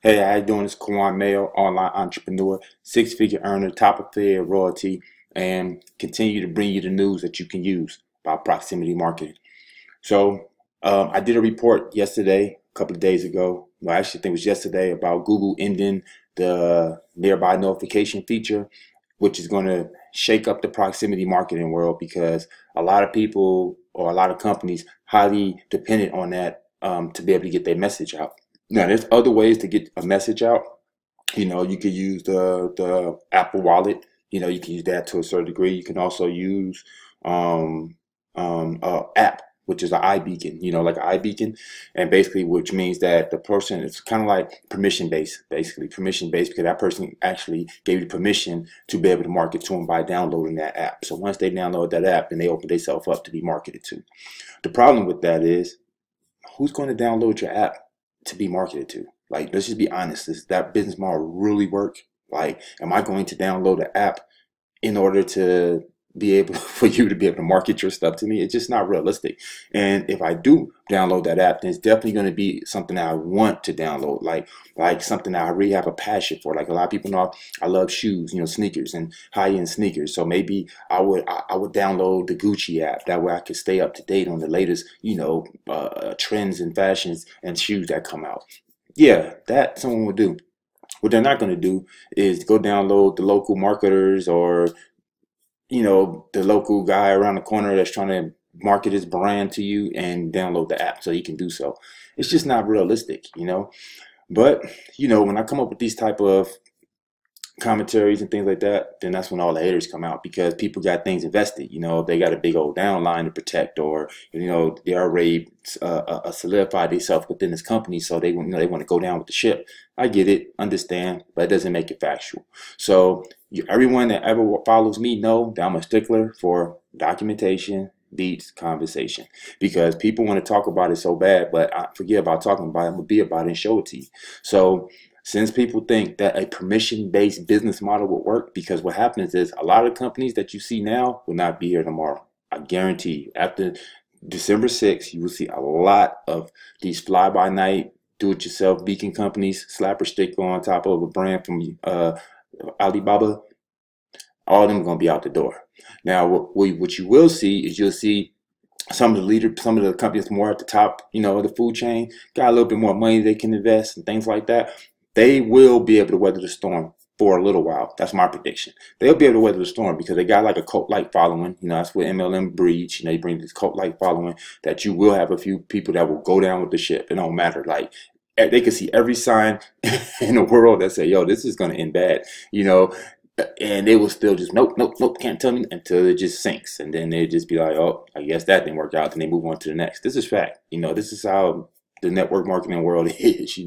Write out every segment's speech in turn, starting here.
Hey, how you doing? It's Kwan Mayo, online entrepreneur, six-figure earner, top of fair royalty, and continue to bring you the news that you can use about proximity marketing. So, I did a report yesterday, a couple of days ago. Well, actually, I think it was yesterday about Google ending the nearby notification feature, which is going to shake up the proximity marketing world because a lot of people or a lot of companies highly dependent on that to be able to get their message out. Now, there's other ways to get a message out. You could use the Apple Wallet. You can use that to a certain degree. You can also use um, app, which is an iBeacon. Like an iBeacon, and basically, which means that the person it's kind of like permission based, basically permission based, because that person actually gave you permission to be able to market to them by downloading that app. So once they download that app, then they open themselves up to be marketed to. The problem with that is, who's going to download your app to be marketed to? Like, let's just be honest. Does that business model really work? Like, am I going to download an app in order to be able for you to be able to market your stuff to me? It's just not realistic. And if I do download that app, then it's definitely going to be something that I want to download, like something that I really have a passion for. Like, a lot of people know I love shoes, sneakers and high-end sneakers. So maybe I would download the Gucci app. That way I could stay up to date on the latest, trends and fashions and shoes that come out. Yeah, that someone would do. What they're not going to do is go download the local marketers or the local guy around the corner that's trying to market his brand to you and download the app so he can do so. It's just not realistic. But, when I come up with these type of commentaries and things like that, then that's when all the haters come out because people got things invested. They got a big old downline to protect, or they already solidified themselves within this company, so they want to go down with the ship. I get it, understand, but it doesn't make it factual. So everyone that ever follows me know that I'm a stickler for documentation beats conversation, because people want to talk about it so bad, but I forget about talking about it. I'm gonna be about it and show it to you. So since people think that a permission-based business model will work, because what happens is a lot of companies that you see now will not be here tomorrow. I guarantee you, after December 6th, you will see a lot of these fly-by-night, do-it-yourself beacon companies, slap or stick on top of a brand from Alibaba. All of them are going to be out the door. Now, what you will see is you'll see some of the companies more at the top, of the food chain, got a little bit more money they can invest and things like that. They will be able to weather the storm for a little while. That's my prediction. They'll be able to weather the storm because they got like a cult-like following. That's what MLM breeds. They bring this cult-like following that you will have a few people that will go down with the ship. It don't matter. Like, they can see every sign in the world that say, yo, this is going to end bad, and they will still just, nope, nope, nope, can't tell me, until it just sinks. And then they just be like, oh, I guess that didn't work out. Then they move on to the next. This is fact. This is how the network marketing world is.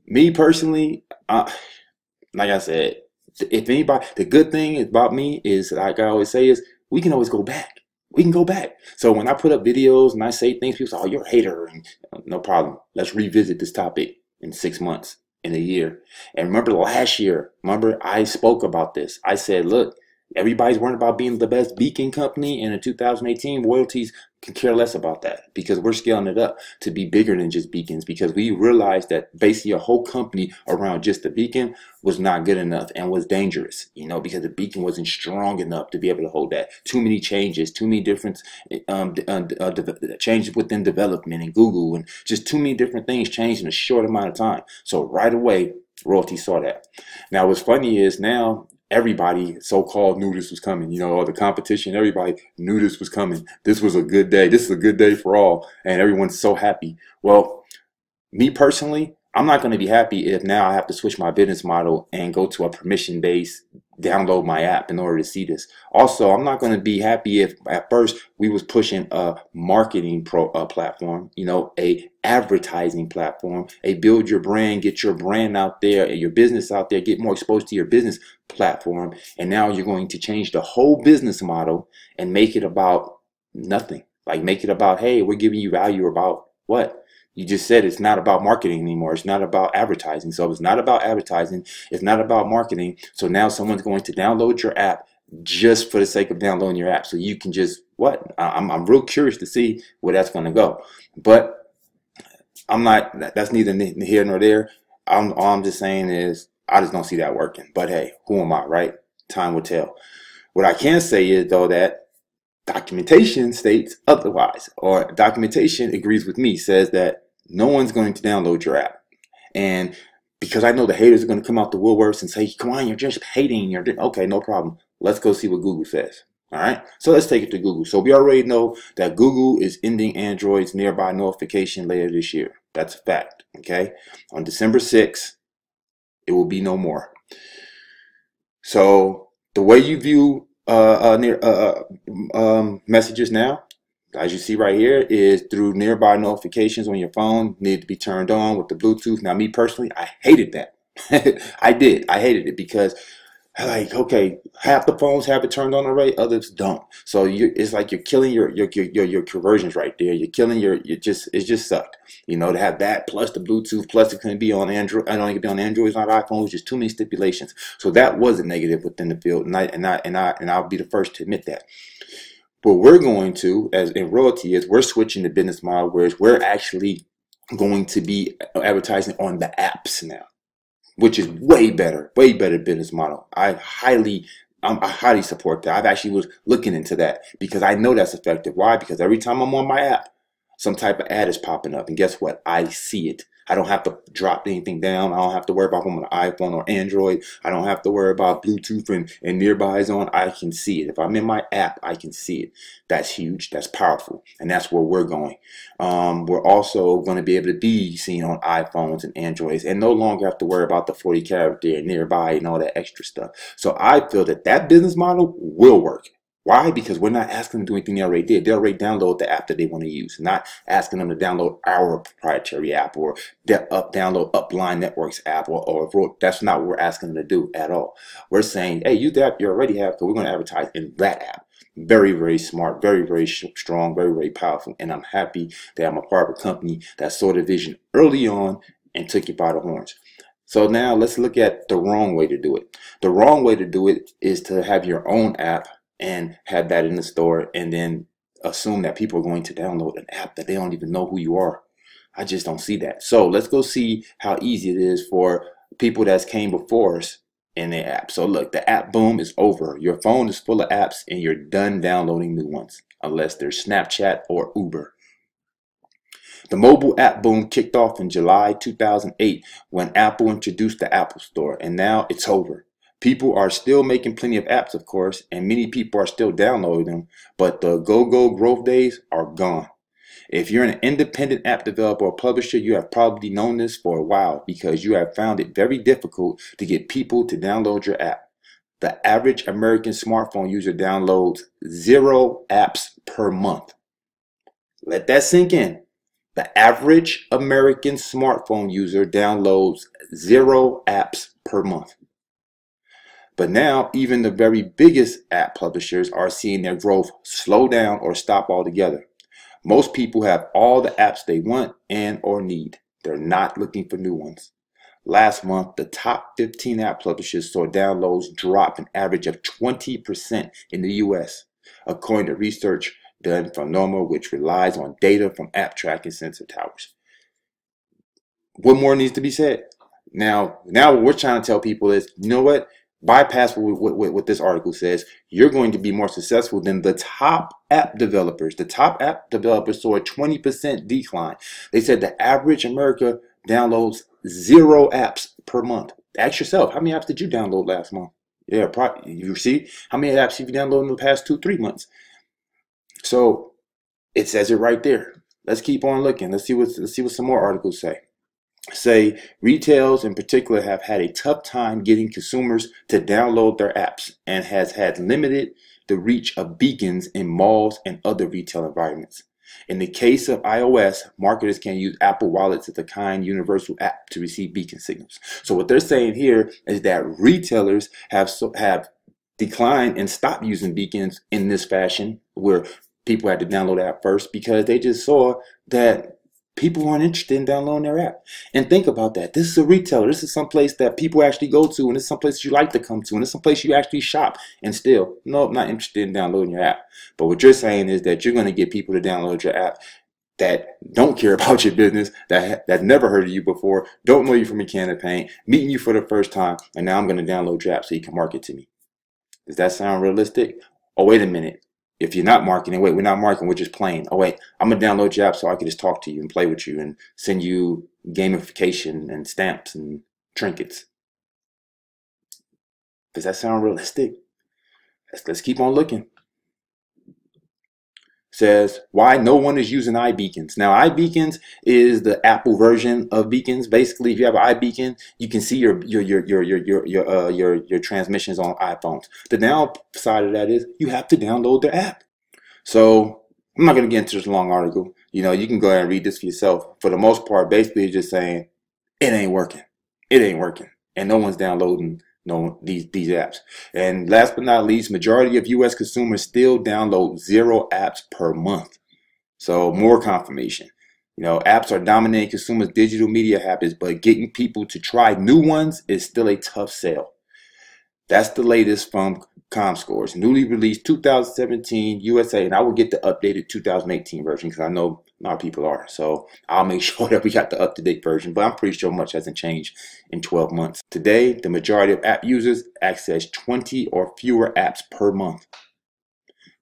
Me personally, like I said, if anybody, the good thing about me is, like I always say, is we can always go back. We can go back. So when I put up videos and I say things, people say, oh, you're a hater. And no problem. Let's revisit this topic in 6 months, in a year. And remember last year, I spoke about this. I said, look, everybody's worried about being the best beacon company, and in 2018, royalties can care less about that because we're scaling it up to be bigger than just beacons, because we realized that basically a whole company around just the beacon was not good enough and was dangerous, because the beacon wasn't strong enough to be able to hold that. Too many changes, too many different changes within development and Google, and just too many different things changed in a short amount of time. So right away, Royaltie saw that. Now, what's funny is now everybody so-called knew this was coming. All the competition, everybody knew this was coming. This was a good day. This is a good day for all. And everyone's so happy. Well, me personally, I'm not going to be happy if now I have to switch my business model and go to a permission-based download my app in order to see this. Also, I'm not going to be happy if at first we was pushing a marketing platform, a advertising platform, a build your brand, get your brand out there and your business out there, get more exposed to your business platform. And now you're going to change the whole business model and make it about nothing. Like, make it about, hey, we're giving you value about what? You just said it's not about marketing anymore. It's not about advertising. So it's not about advertising. It's not about marketing. So now someone's going to download your app just for the sake of downloading your app. So you can just, what? I'm real curious to see where that's going to go. But I'm not, that's neither here nor there. all I'm just saying is I just don't see that working. But hey, who am I, right? Time will tell. What I can say is though that documentation states otherwise, or documentation agrees with me, says that no one's going to download your app. And because I know the haters are going to come out the woodworks and say, come on, you're just hating. Okay, no problem. Let's go see what Google says. All right, so let's take it to Google. So we already know that Google is ending Android's nearby notification later this year. That's a fact. Okay, on December 6th, it will be no more. So the way you view messages now, as you see right here, is through nearby notifications on your phone. Need to be turned on with the Bluetooth. Now, me personally, I hated that. I did. I hated it because, like, okay, half the phones have it turned on already, others don't. So it's like you're killing your conversions right there. You're killing it just sucked. You know, to have that plus the Bluetooth plus it couldn't be on Android. I don't think it can be on Androids, not iPhones. Just too many stipulations. So that was a negative within the field, and I'll be the first to admit that. What we're going to, as in Royaltie, is we're switching the business model, whereas we're actually going to be advertising on the apps now, which is way better business model. I highly support that. I've actually was looking into that because I know that's effective. Why? Because every time I'm on my app, some type of ad is popping up, and guess what? I see it. I don't have to drop anything down. I don't have to worry about on an iPhone or Android. I don't have to worry about Bluetooth and nearby zone. I can see it. If I'm in my app, I can see it. That's huge. That's powerful. And that's where we're going. We're also going to be able to be seen on iPhones and Androids and no longer have to worry about the 40 character and nearby and all that extra stuff. So I feel that that business model will work. Why? Because we're not asking them to do anything they already did. They already download the app that they want to use. Not asking them to download our proprietary app or download Upline Networks App or that's not what we're asking them to do at all. We're saying, hey, use the app you already have because we're going to advertise in that app. Very, very smart, very, very strong, very, very powerful. And I'm happy that I'm a part of a company that saw the vision early on and took it by the horns. So now let's look at the wrong way to do it. The wrong way to do it is to have your own app and have that in the store and then assume that people are going to download an app that they don't even know who you are. I just don't see that. So let's go see how easy it is for people that came before us in their app. So look, the app boom is over. Your phone is full of apps and you're done downloading new ones, unless they're Snapchat or Uber. The mobile app boom kicked off in July 2008 when Apple introduced the Apple Store, and now it's over. People are still making plenty of apps, of course, and many people are still downloading them, but the go-go growth days are gone. If you're an independent app developer or publisher, you have probably known this for a while because you have found it very difficult to get people to download your app. The average American smartphone user downloads 0 apps per month. Let that sink in. The average American smartphone user downloads 0 apps per month. But now, even the very biggest app publishers are seeing their growth slow down or stop altogether. Most people have all the apps they want and or need. They're not looking for new ones. Last month, the top 15 app publishers saw downloads drop an average of 20% in the US, according to research done from Norma, which relies on data from app tracking sensor towers. What more needs to be said? Now what we're trying to tell people is, you know what? Bypass what this article says. You're going to be more successful than the top app developers. The top app developers saw a 20% decline. They said the average America downloads 0 apps per month. Ask yourself, how many apps did you download last month? Yeah, probably. You see, how many apps have you downloaded in the past 2-3 months? So it says it right there. Let's keep on looking. Let's see what some more articles say retailers in particular have had a tough time getting consumers to download their apps and has had limited the reach of beacons in malls and other retail environments. In the case of iOS, marketers can use Apple Wallets as a kind universal app to receive beacon signals. So what they're saying here is that retailers have declined and stopped using beacons in this fashion where people had to download the app first because they just saw that people aren't interested in downloading their app. And think about that. This is a retailer. This is someplace that people actually go to, and it's someplace you like to come to, and it's someplace you actually shop. And still, no, I'm not interested in downloading your app. But what you're saying is that you're going to get people to download your app that don't care about your business, that never heard of you before, don't know you from a can of paint, meeting you for the first time, and now I'm going to download your app so you can market to me. Does that sound realistic? Oh, wait a minute. If you're not marketing, wait, we're not marketing, we're just playing. Oh, wait, I'm going to download your app so I can just talk to you and play with you and send you gamification and stamps and trinkets. Does that sound realistic? Let's keep on looking. Says why no one is using iBeacons. Now, iBeacons is the Apple version of beacons. Basically, if you have an iBeacon, you can see your transmissions on iPhones. The downside of that is you have to download the app. So I'm not going to get into this long article. You can go ahead and read this for yourself. For the most part, basically, it's just saying it ain't working. It ain't working, and no one's downloading these apps. And last but not least, majority of U.S. consumers still download 0 apps per month. So more confirmation. Apps are dominating consumers' digital media habits, but getting people to try new ones is still a tough sell. That's the latest from ComScore's newly released 2017 USA, and I will get the updated 2018 version because I know a lot of people are. So I'll make sure that we got the up-to-date version, but I'm pretty sure much hasn't changed in 12 months. Today, the majority of app users access 20 or fewer apps per month.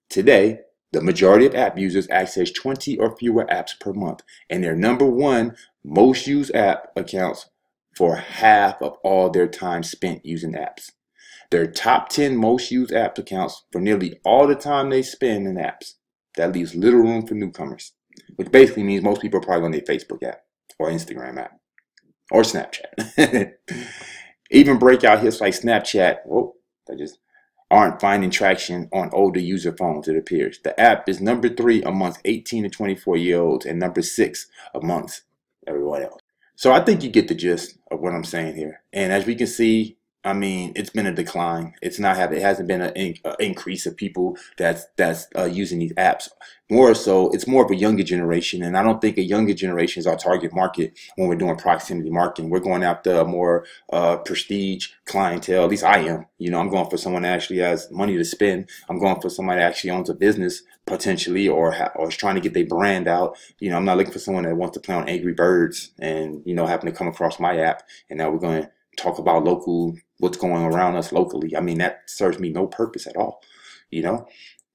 Today, the majority of app users access 20 or fewer apps per month, and their number one most used app accounts for half of all their time spent using apps. Their top 10 most used app accounts for nearly all the time they spend in apps. That leaves little room for newcomers, which basically means most people are probably on their Facebook app or Instagram app or Snapchat. Even breakout hits like Snapchat, they just aren't finding traction on older user phones, it appears. The app is number 3 amongst 18 to 24-year-olds and number 6 amongst everyone else. So I think you get the gist of what I'm saying here. And as we can see, it's been a decline. It hasn't been an increase of people that's using these apps. More so, it's more of a younger generation, and I don't think a younger generation is our target market when we're doing proximity marketing. We're going after a more prestige clientele. At least I am. I'm going for someone that actually has money to spend. I'm going for somebody that actually owns a business potentially, or is trying to get their brand out. I'm not looking for someone that wants to play on Angry Birds and happen to come across my app, and now we're going to talk about what's going around us locally. That serves me no purpose at all,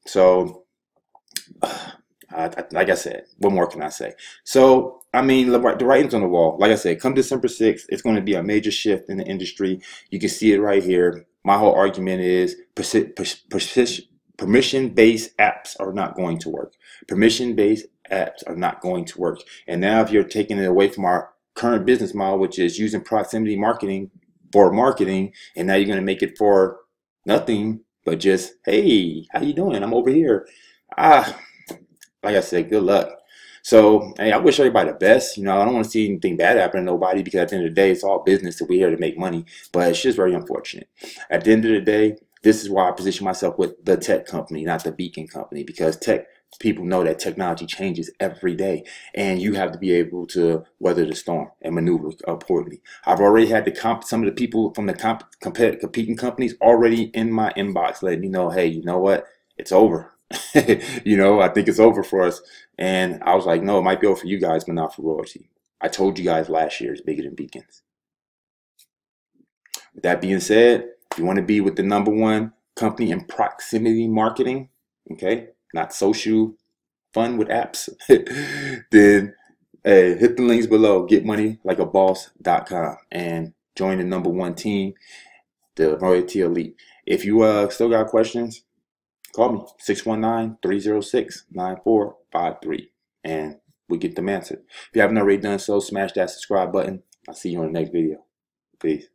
So, like I said, what more can I say? So, the writing's on the wall. Like I said, come December 6th, it's going to be a major shift in the industry. You can see it right here. My whole argument is permission-based apps are not going to work. Permission-based apps are not going to work. And now if you're taking it away from our current business model, which is using proximity marketing for marketing, and now you're going to make it for nothing but just, hey, how you doing? I'm over here. Like I said, good luck. So, hey, I wish everybody the best. I don't want to see anything bad happen to nobody, because at the end of the day, it's all business and we're here to make money. But it's just very unfortunate. At the end of the day, this is why I position myself with the tech company, not the beacon company, because people know that technology changes every day, and you have to be able to weather the storm and maneuver accordingly. I've already had some of the people from the competing companies already in my inbox letting me know, hey, you know what? It's over. I think it's over for us. And I was like, no, it might be over for you guys, but not for Royaltie. I told you guys last year it's bigger than beacons. With that being said, if you want to be with the number one company in proximity marketing, okay, not social fun with apps, then hey, hit the links below, getmoneylikeaboss.com, and join the number one team, the Royaltie Elite. If you still got questions, call me, 619-306-9453, and we get them answered. If you haven't already done so, smash that subscribe button. I'll see you on the next video. Peace.